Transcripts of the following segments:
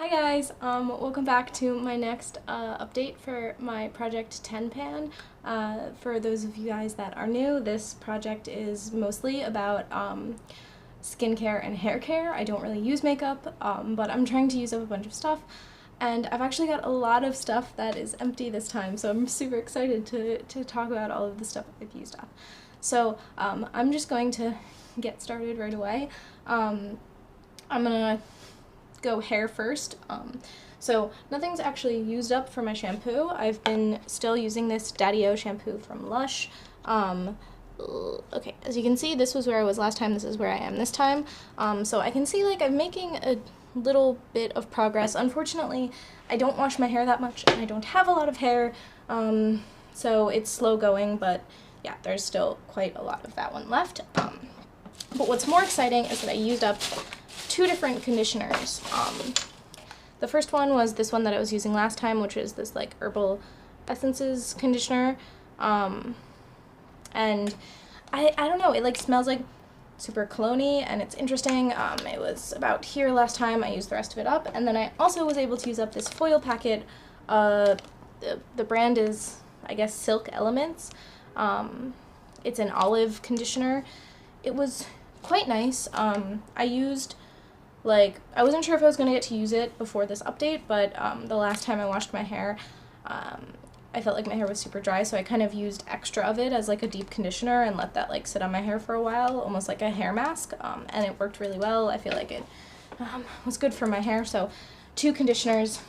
Hi guys, welcome back to my next update for my Project 10 Pan. For those of you guys that are new, this project is mostly about skincare and hair care. I don't really use makeup, but I'm trying to use up a bunch of stuff, and I've actually got a lot of stuff that is empty this time, so I'm super excited to talk about all of the stuff I've used up. So I'm just going to get started right away. I'm gonna go hair first. So nothing's actually used up for my shampoo. I've been still using this Daddy-O shampoo from Lush. Okay, as you can see, this was where I was last time, this is where I am this time. So I can see like I'm making a little bit of progress. Unfortunately, I don't wash my hair that much and I don't have a lot of hair, so it's slow going, but yeah, there's still quite a lot of that one left. But what's more exciting is that I used up two different conditioners. The first one was this one that I was using last time, which is this like Herbal Essences conditioner. And I don't know, it like smells like super cologne-y and it's interesting. It was about here last time. I used the rest of it up, and then I also was able to use up this foil packet. The brand is, I guess, Silk Elements. It's an olive conditioner. It was quite nice. I used, like, I wasn't sure if I was going to get to use it before this update, but the last time I washed my hair, I felt like my hair was super dry, so I kind of used extra of it as like a deep conditioner and let that like sit on my hair for a while, almost like a hair mask, and it worked really well. I feel like it was good for my hair. So two conditioners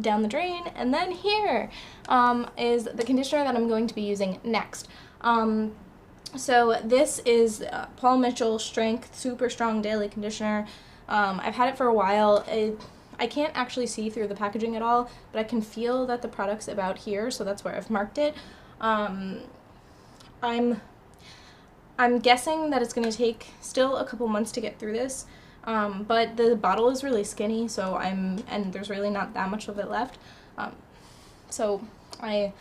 down the drain, and then here is the conditioner that I'm going to be using next. So this is Paul Mitchell Strength Super Strong Daily Conditioner. I've had it for a while. I can't actually see through the packaging at all, but I can feel that the product's about here, so that's where I've marked it. I'm guessing that it's going to take still a couple months to get through this, but the bottle is really skinny, so and there's really not that much of it left. So I'm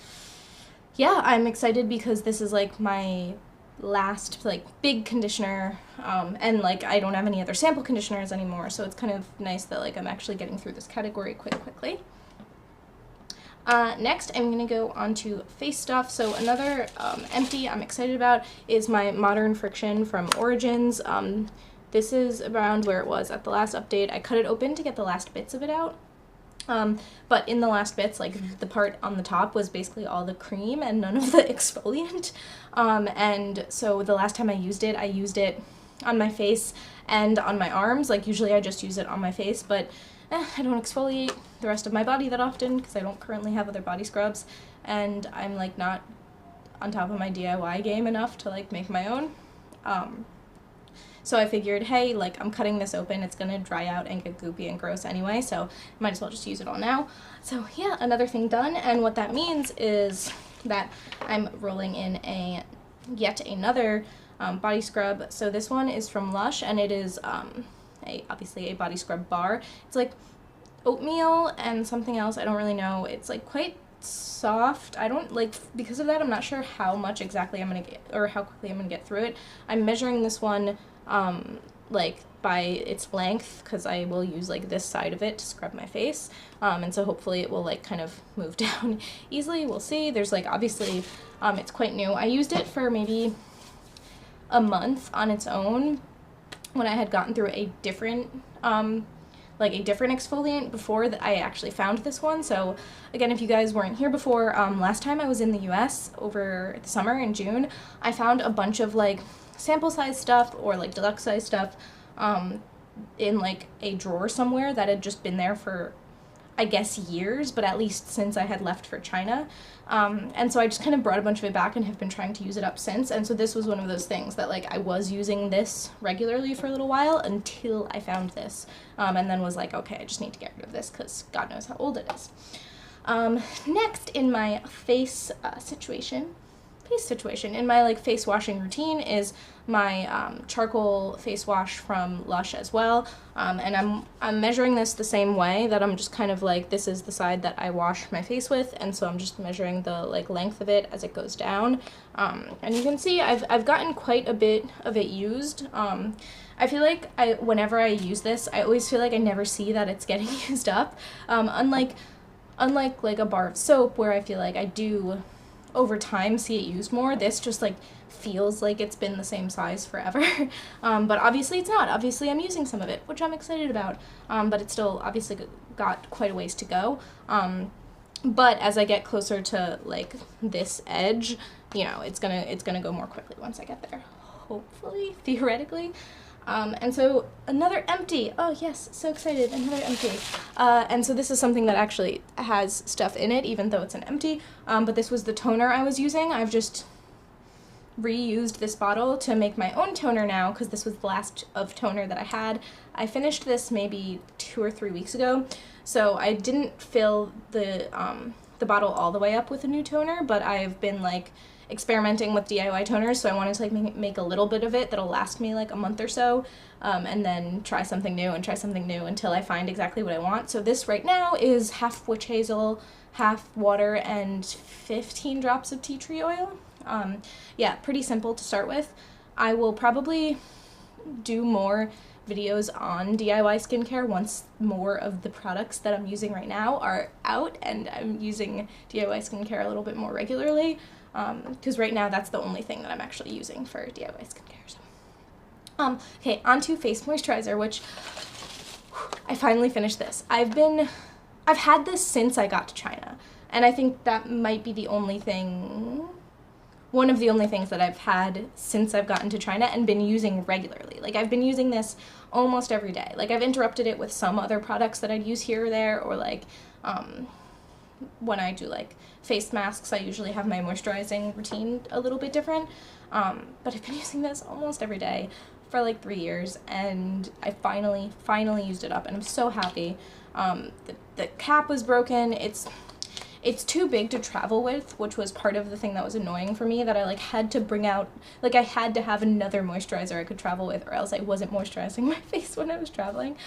excited because this is like my last like big conditioner, and like I don't have any other sample conditioners anymore, so it's kind of nice that like I'm actually getting through this category quickly. Next I'm gonna go on to face stuff. So another empty I'm excited about is my Modern Friction from Origins. This is around where it was at the last update. I cut it open to get the last bits of it out. But in the last bits, like the part on the top was basically all the cream and none of the exfoliant. And so the last time I used it on my face and on my arms. Like usually I just use it on my face, but I don't exfoliate the rest of my body that often because I don't currently have other body scrubs, and I'm like not on top of my DIY game enough to like make my own. So I figured, hey, like I'm cutting this open, it's gonna dry out and get goopy and gross anyway, so might as well just use it all now. So yeah, another thing done, and what that means is that I'm rolling in yet another body scrub. So this one is from Lush, and it is obviously a body scrub bar. It's like oatmeal and something else, I don't really know. It's like quite soft. I don't like, because of that I'm not sure how much exactly I'm gonna get or how quickly I'm gonna get through it. I'm measuring this one like by its length because I will use like this side of it to scrub my face, and so hopefully it will like kind of move down easily. We'll see. There's like obviously it's quite new. I used it for maybe a month on its own when I had gotten through a different exfoliant before that I actually found this one. So again, if you guys weren't here before, last time I was in the US over the summer in June, I found a bunch of like sample size stuff or like deluxe size stuff in like a drawer somewhere that had just been there for, I guess, years, but at least since I had left for China. And so I just kind of brought a bunch of it back and have been trying to use it up since. And so this was one of those things that like I was using this regularly for a little while until I found this, and then was like, okay, I just need to get rid of this because God knows how old it is. Next in my face situation, paste situation. In my like face washing routine is my charcoal face wash from Lush as well, and I'm measuring this the same way, that I'm just kind of like, this is the side that I wash my face with, and so I'm just measuring the like length of it as it goes down, and you can see I've gotten quite a bit of it used. I feel like whenever I use this, I always feel like I never see that it's getting used up, unlike like a bar of soap where I feel like I do over time see it used more. This just like feels like it's been the same size forever. But obviously it's not. Obviously I'm using some of it, which I'm excited about, but it's still obviously got quite a ways to go. But as I get closer to like this edge, you know, it's gonna go more quickly once I get there, hopefully, theoretically. And so another empty. Oh yes, so excited, another empty. And so this is something that actually has stuff in it, even though it's an empty. But this was the toner I was using. I've just reused this bottle to make my own toner now, because this was the last of toner that I had. I finished this maybe 2 or 3 weeks ago, so I didn't fill the bottle all the way up with a new toner, but I've been like experimenting with DIY toners, so I wanted to like make a little bit of it that'll last me like a month or so, and then try something new until I find exactly what I want. So this right now is half witch hazel, half water, and 15 drops of tea tree oil. Yeah, pretty simple to start with. I will probably do more videos on DIY skincare once more of the products that I'm using right now are out and I'm using DIY skincare a little bit more regularly, because right now that's the only thing that I'm actually using for DIY skincare. So. Okay, onto face moisturizer, which I finally finished this. I've had this since I got to China, and I think that might be one of the only things that I've had since I've gotten to China and been using regularly. Like, I've been using this almost every day. Like, I've interrupted it with some other products that I'd use here or there, or like, when I do like face masks, I usually have my moisturizing routine a little bit different. But I've been using this almost every day for like 3 years, and I finally used it up, and I'm so happy. The cap was broken. It's too big to travel with, which was part of the thing that was annoying for me, that I like had to bring out, like I had to have another moisturizer I could travel with, or else I wasn't moisturizing my face when I was traveling.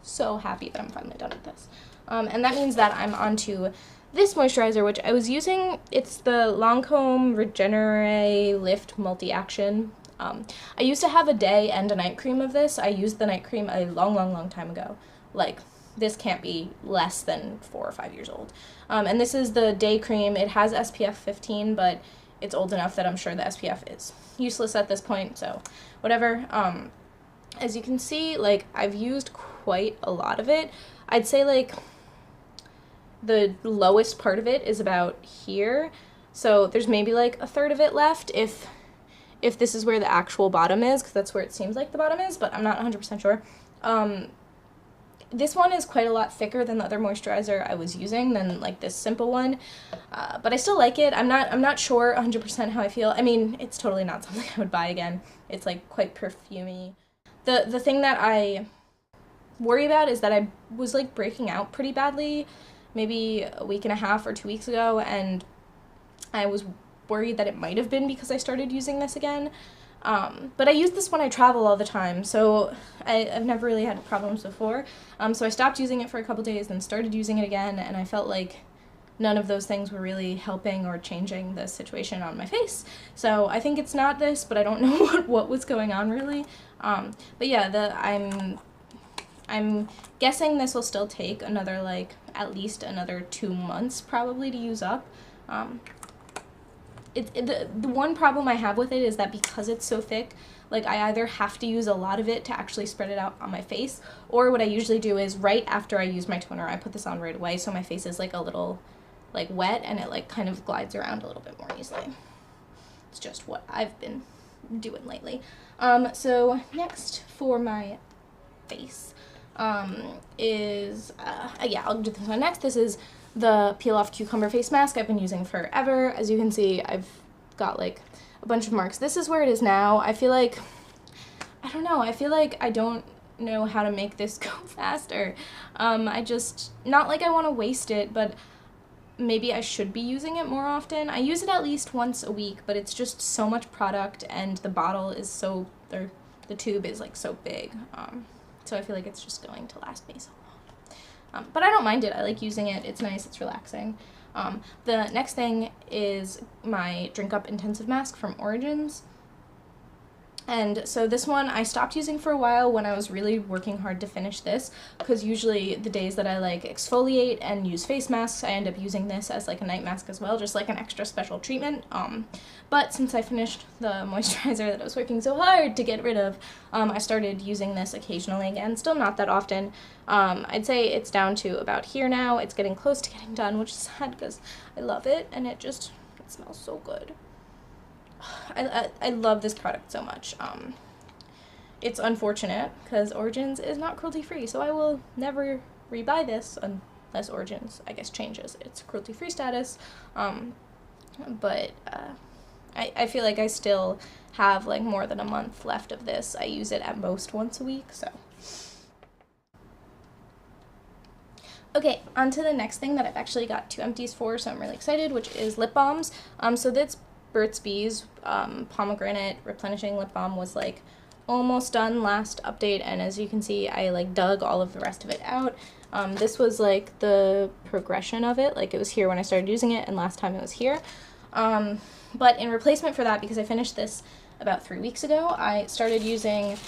So happy that I'm finally done with this. And that means that I'm onto this moisturizer, which I was using. It's the Lancome Regenerate Lift Multi-Action. I used to have a day and a night cream of this. I used the night cream a long time ago. Like, this can't be less than 4 or 5 years old. And this is the day cream. It has SPF 15, but it's old enough that I'm sure the SPF is useless at this point, so whatever. As you can see, like, I've used quite a lot of it. I'd say, like, the lowest part of it is about here, so there's maybe, like, a third of it left if this is where the actual bottom is, because that's where it seems like the bottom is, but I'm not 100% sure. This one is quite a lot thicker than the other moisturizer I was using, than like this simple one, but I still like it. I'm not sure 100% how I feel. I mean, it's totally not something I would buy again. It's like quite perfumey. The thing that I worry about is that I was like breaking out pretty badly maybe a week and a half or 2 weeks ago, and I was worried that it might have been because I started using this again. But I use this when I travel all the time, so I've never really had problems before. So I stopped using it for a couple days, then started using it again, and I felt like none of those things were really helping or changing the situation on my face. So I think it's not this, but I don't know what was going on really. But yeah, I'm guessing this will still take another, like, at least another 2 months probably to use up. The one problem I have with it is that because it's so thick, like, I either have to use a lot of it to actually spread it out on my face, or what I usually do is right after I use my toner, I put this on right away, so my face is like a little like wet and it like kind of glides around a little bit more easily. It's just what I've been doing lately. So next for my face is yeah, I'll do this one next. This is the Peel Off Cucumber face mask I've been using forever. As you can see, I've got like a bunch of marks. This is where it is now. I feel like, I don't know, I feel like I don't know how to make this go faster. I just, not like I want to waste it, but maybe I should be using it more often. I use it at least once a week, but it's just so much product, and the bottle is so, or the tube is like so big. So I feel like it's just going to last me so long. But I don't mind it. I like using it. It's nice. It's relaxing. The next thing is my Drink Up Intensive Mask from Origins. And so this one I stopped using for a while when I was really working hard to finish this, because usually the days that I like exfoliate and use face masks, I end up using this as like a night mask as well, just like an extra special treatment. But since I finished the moisturizer that I was working so hard to get rid of, I started using this occasionally again, still not that often. I'd say it's down to about here now. It's getting close to getting done, which is sad because I love it, and it smells so good. I love this product so much. It's unfortunate because Origins is not cruelty-free, so I will never rebuy this unless Origins, I guess, changes its cruelty-free status. But I feel like I still have like more than a month left of this. I use it at most once a week, so. Okay, on to the next thing that I've actually got 2 empties for, so I'm really excited, which is lip balms. So that's Burt's Bees Pomegranate Replenishing Lip Balm was like almost done last update, and as you can see, I like dug all of the rest of it out. This was like the progression of it, like it was here when I started using it, and last time it was here. But in replacement for that, because I finished this about 3 weeks ago, I started using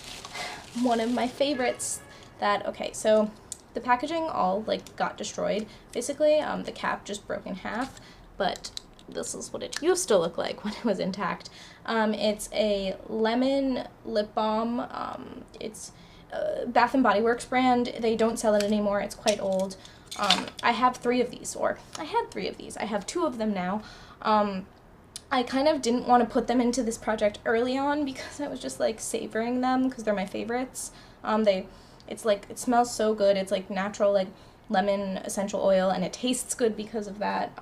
one of my favorites that, okay, so the packaging all like got destroyed, basically. The cap just broke in half, but this is what it used to look like when it was intact. It's a lemon lip balm. It's a Bath & Body Works brand. They don't sell it anymore. It's quite old. I have 3 of these, or I had 3 of these. I have 2 of them now. I kind of didn't want to put them into this project early on because I was just like savoring them because they're my favorites. It's like, it smells so good. It's like natural like lemon essential oil, and it tastes good because of that.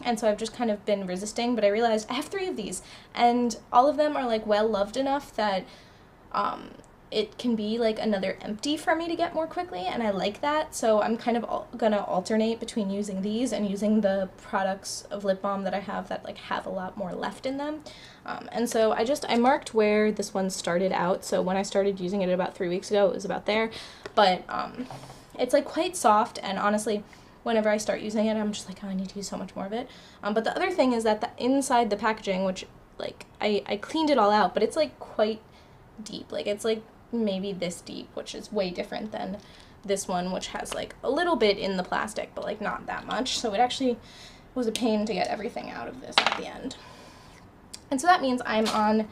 And so I've just kind of been resisting, but I realized I have 3 of these, and all of them are like well loved enough that it can be like another empty for me to get more quickly, and I like that. So I'm kind of gonna alternate between using these and using the products of lip balm that I have that like have a lot more left in them. And so I marked where this one started out. So when I started using it about 3 weeks ago, it was about there, but it's like quite soft, and honestly, whenever I start using it, I'm just like, oh, I need to use so much more of it. But the other thing is that the inside the packaging, which like I cleaned it all out, but it's like quite deep. Like it's like maybe this deep, which is way different than this one, which has like a little bit in the plastic, but like not that much. So it actually was a pain to get everything out of this at the end. And so that means I'm on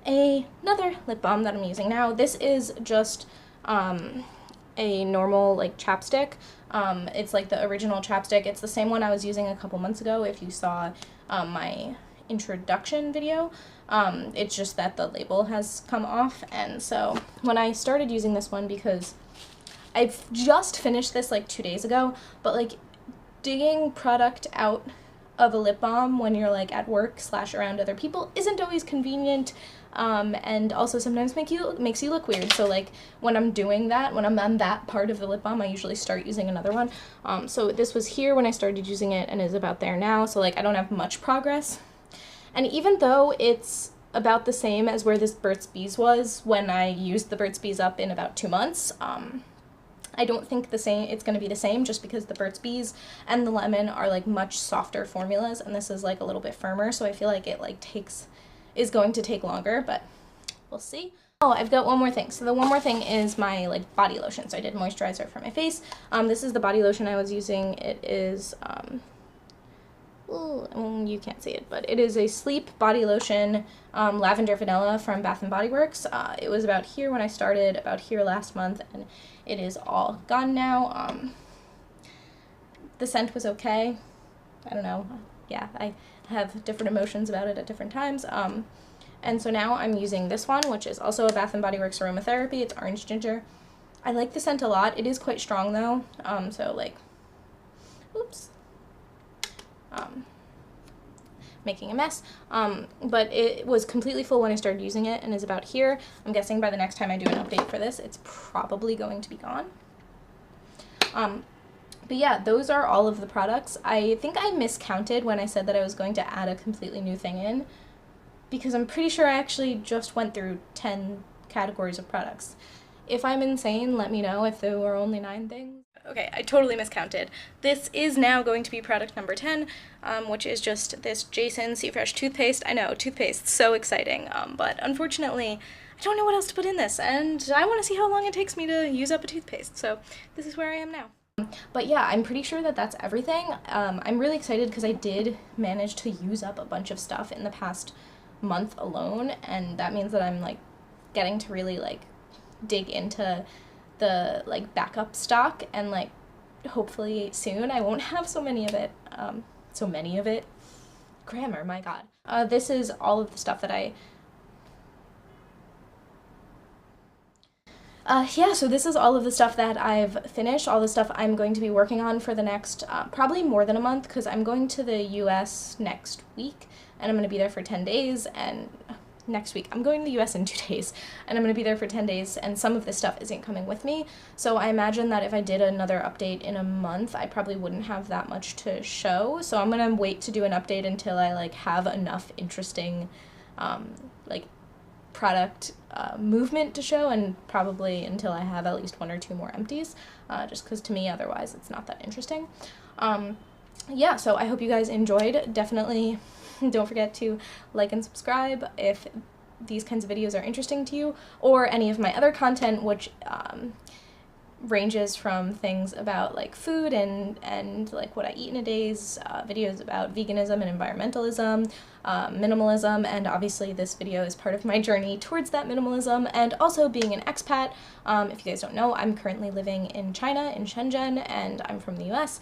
another lip balm that I'm using now. This is just a normal like chapstick. It's like the original chapstick. It's the same one I was using a couple months ago if you saw my introduction video. It's just that the label has come off, and so when I started using this one, because I've just finished this like 2 days ago, but like digging product out of a lip balm when you're like at work / around other people isn't always convenient, and also sometimes makes you look weird. So like when I'm doing that, when I'm on that part of the lip balm, I usually start using another one. So this was here when I started using it and is about there now, so like I don't have much progress. And even though it's about the same as where this Burt's Bees was when I used the Burt's Bees up in about 2 months, I don't think it's going to be the same, just because the Burt's Bees and the lemon are like much softer formulas, and this is like a little bit firmer, so I feel like it like is going to take longer, but we'll see. Oh, I've got one more thing. So the one more thing is my like body lotion. So I did moisturizer for my face. This is the body lotion I was using. It is you can't see it, but it is a sleep body lotion, lavender vanilla from Bath & Body Works. It was about here when I started, about here last month, and it is all gone now. The scent was okay. I don't know. Yeah, I have different emotions about it at different times. And so now I'm using this one, which is also a Bath & Body Works aromatherapy. It's orange ginger. I like the scent a lot. It is quite strong though. So like, oops. Making a mess, but it was completely full when I started using it and is about here. I'm guessing by the next time I do an update for this, it's probably going to be gone. But yeah, those are all of the products. I think I miscounted when I said that I was going to add a completely new thing in, because I'm pretty sure I actually just went through 10 categories of products. If I'm insane, let me know if there were only 9 things. Okay, I totally miscounted. This is now going to be product number 10, which is just this Jason Sea Fresh toothpaste. I know, toothpaste, so exciting, but unfortunately, I don't know what else to put in this, and I want to see how long it takes me to use up a toothpaste, so this is where I am now. But yeah, I'm pretty sure that that's everything. I'm really excited because I did manage to use up a bunch of stuff in the past month alone, and that means that I'm like getting to really like dig into the like backup stock, and like hopefully soon I won't have so many of it. Grammar, my god. This is all of the stuff that yeah, so this is all of the stuff that I've finished, all the stuff I'm going to be working on for the next, probably more than a month, because I'm going to the US next week, and I'm going to be there for 10 days, and next week, I'm going to the US in 2 days, and I'm going to be there for 10 days, and some of this stuff isn't coming with me, so I imagine that if I did another update in a month, I probably wouldn't have that much to show, so I'm going to wait to do an update until I, like, have enough interesting, like, product movement to show, and probably until I have at least 1 or 2 more empties, just because to me otherwise it's not that interesting. Yeah, so I hope you guys enjoyed. Definitely don't forget to like and subscribe if these kinds of videos are interesting to you, or any of my other content, which ranges from things about like food and like what I eat in a day's, videos about veganism and environmentalism, minimalism, and obviously this video is part of my journey towards that minimalism, and also being an expat. If you guys don't know, I'm currently living in China, in Shenzhen, and I'm from the US,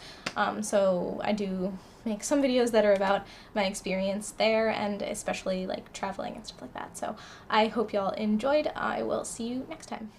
so I do make some videos that are about my experience there, and especially like traveling and stuff like that. So I hope y'all enjoyed. I will see you next time.